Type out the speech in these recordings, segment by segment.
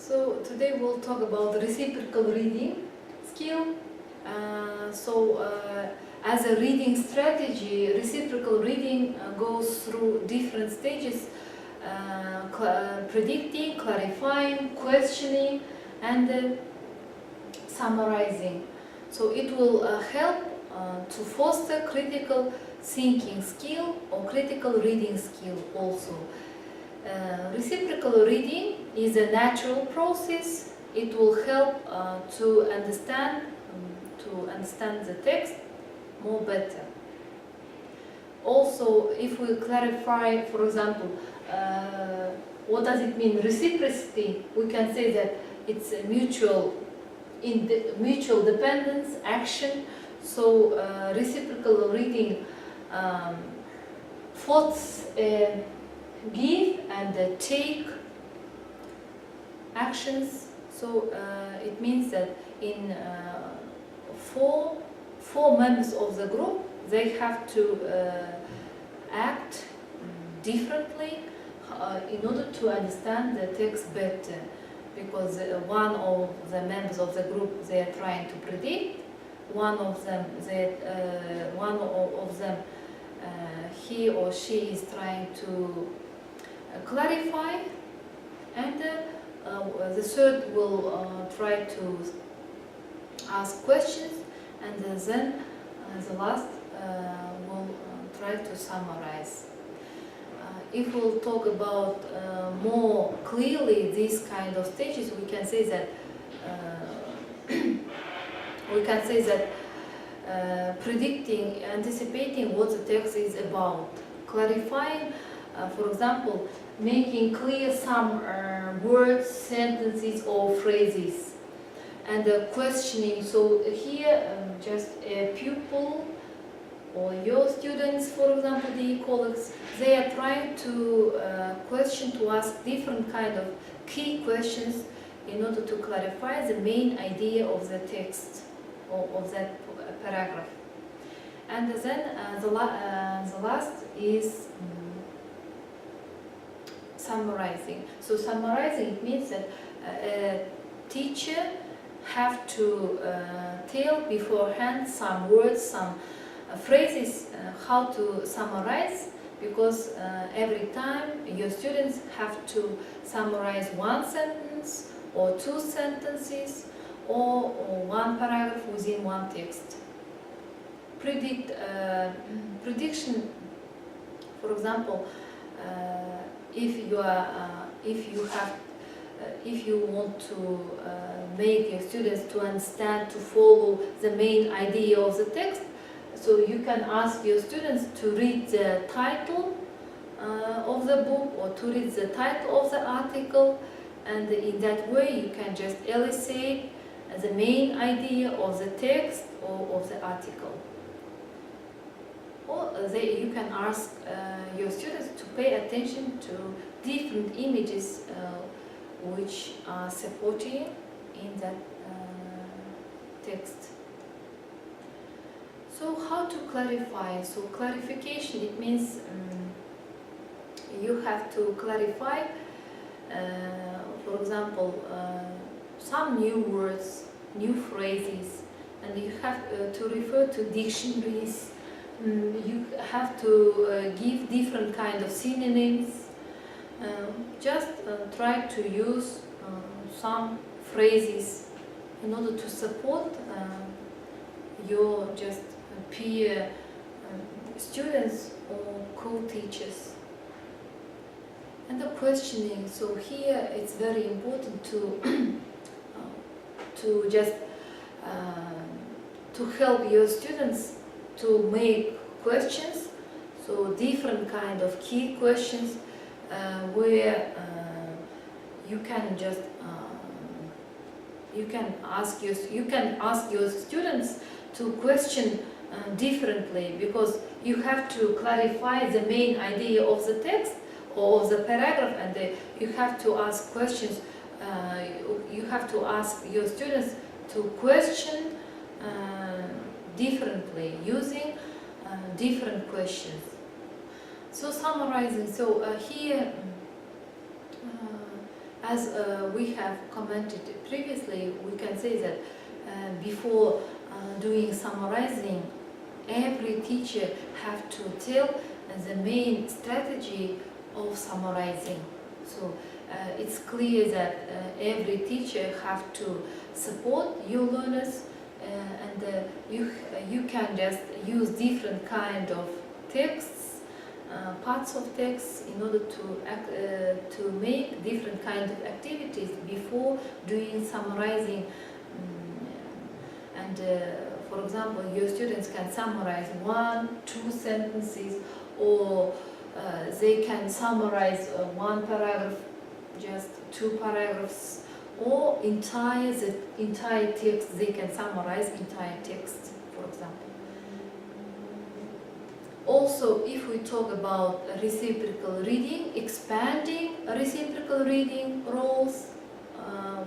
So today we'll talk about reciprocal reading skill. As a reading strategy, reciprocal reading goes through different stages: predicting, clarifying, questioning, and summarizing. So it will help to foster critical thinking skill or critical reading skill also. Reciprocal reading is a natural process. It will help to understand the text more better. Also, if we clarify, for example, what does it mean reciprocity, we can say that it's a mutual dependence action. So reciprocal reading thoughts give and take actions. So it means that in four members of the group, they have to act differently in order to understand the text better, because one of the members of the group, they are trying to predict, one of them he or she is trying to clarify, and the third will try to ask questions, and then the last will try to summarize. If we'll talk about more clearly these kind of stages, we can say that predicting, anticipating what the text is about, clarifying, for example, making clear some words, sentences or phrases, and questioning. So here just a pupil or your students, for example, the colleagues, they are trying to to ask different kind of key questions in order to clarify the main idea of the text or of that paragraph. And then the last is summarizing. So summarizing, it means that a teacher have to tell beforehand some words, some phrases, how to summarize, because every time your students have to summarize one sentence or two sentences or one paragraph within one text. Prediction, for example, if you want to make your students to understand, to follow the main idea of the text, so you can ask your students to read the title of the book or to read the title of the article, and in that way you can just elicit the main idea of the text or of the article. Or you can ask your students to pay attention to different images which are supporting in that text. So how to clarify? So clarification, it means you have to clarify, for example, some new words, new phrases, and you have to refer to dictionaries. You have to give different kind of synonyms. Just try to use some phrases in order to support your just peer students or co-teachers. And the questioning, so here it's very important to to help your students to make questions, so different kind of key questions where you can just you can ask your students to question differently, because you have to clarify the main idea of the text or of the paragraph, and you have to ask questions. You have to ask your students to question differently, using different questions. So summarizing, so here As we have commented previously, we can say that before doing summarizing, every teacher have to tell the main strategy of summarizing. So it's clear that every teacher have to support your learners, and you can just use different kind of texts, parts of text, in order to make different kind of activities before doing summarizing. And for example, your students can summarize 1-2 sentences, or they can summarize one paragraph, just 2 paragraphs, or the entire text. They can summarize entire text, for example. Also, if we talk about reciprocal reading, expanding reciprocal reading roles,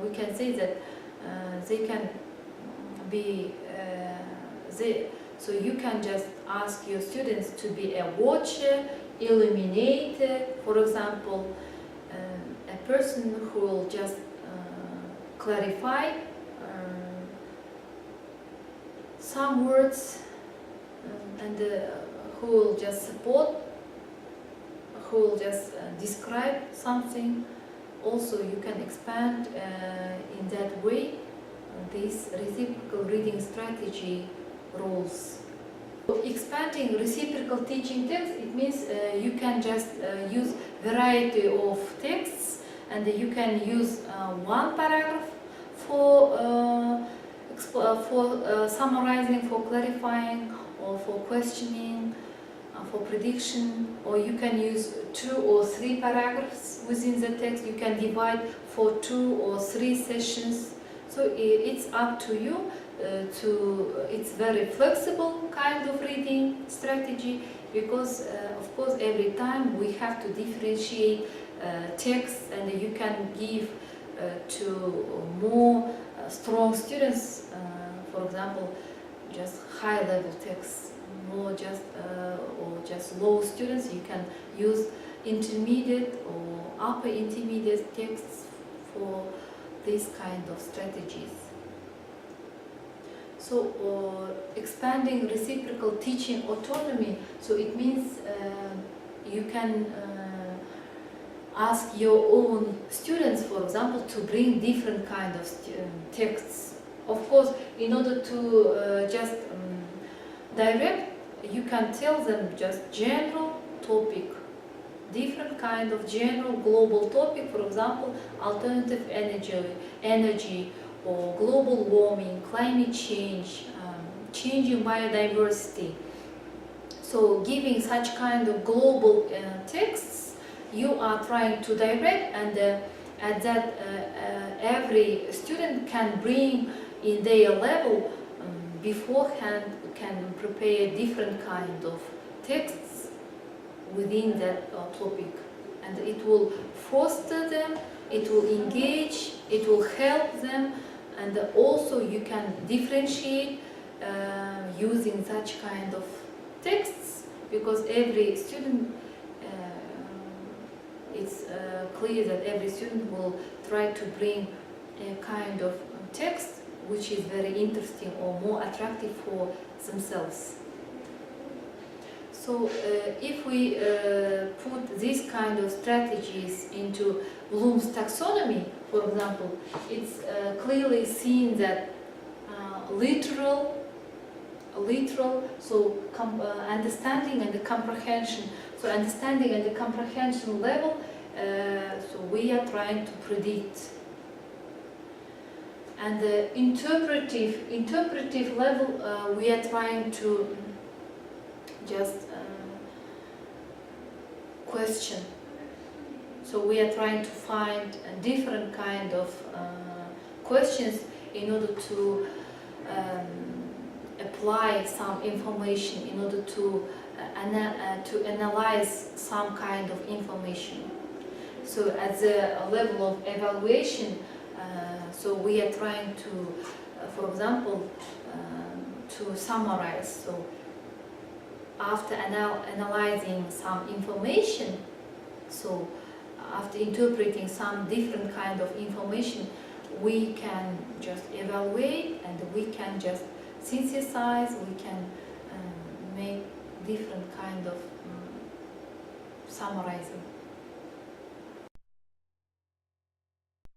we can say that they can be so you can just ask your students to be a watcher, illuminator, for example, a person who will just clarify some words, and who will just support, who will just describe something. Also, you can expand in that way this reciprocal reading strategy roles. Expanding reciprocal teaching text, it means you can just use variety of texts, and you can use one paragraph for summarizing, for clarifying, or for questioning, for prediction, or you can use 2 or 3 paragraphs within the text. You can divide for 2 or 3 sessions. So it's up to you. It's very flexible kind of reading strategy, because of course every time we have to differentiate texts, and you can give to more strong students, for example, just high level texts, more just or just low students, you can use intermediate or upper intermediate texts for these kind of strategies. So expanding reciprocal teaching autonomy, so it means you can ask your own students, for example, to bring different kind of texts. Of course, in order to just direct, you can tell them just general topic, different kind of general global topic, for example, alternative energy, or global warming, climate change, changing biodiversity. So giving such kind of global texts, you are trying to direct, and at that every student can bring in their level beforehand, can prepare different kind of texts within that topic, and it will foster them, it will engage, it will help them, and also you can differentiate using such kind of texts, because every student, it's clear that every student will try to bring a kind of text which is very interesting or more attractive for themselves. So if we put these kind of strategies into Bloom's taxonomy, for example, it's clearly seen that literal, so understanding and the comprehension. So understanding and the comprehension level, so we are trying to predict. And the interpretive level, we are trying to just question. So we are trying to find a different kind of questions in order to apply some information, in order to analyze some kind of information. So at the level of evaluation, so we are trying to, for example, to summarize. So after analyzing some information, so after interpreting some different kind of information, we can just evaluate and we can just synthesize, we can make different kind of summarizing.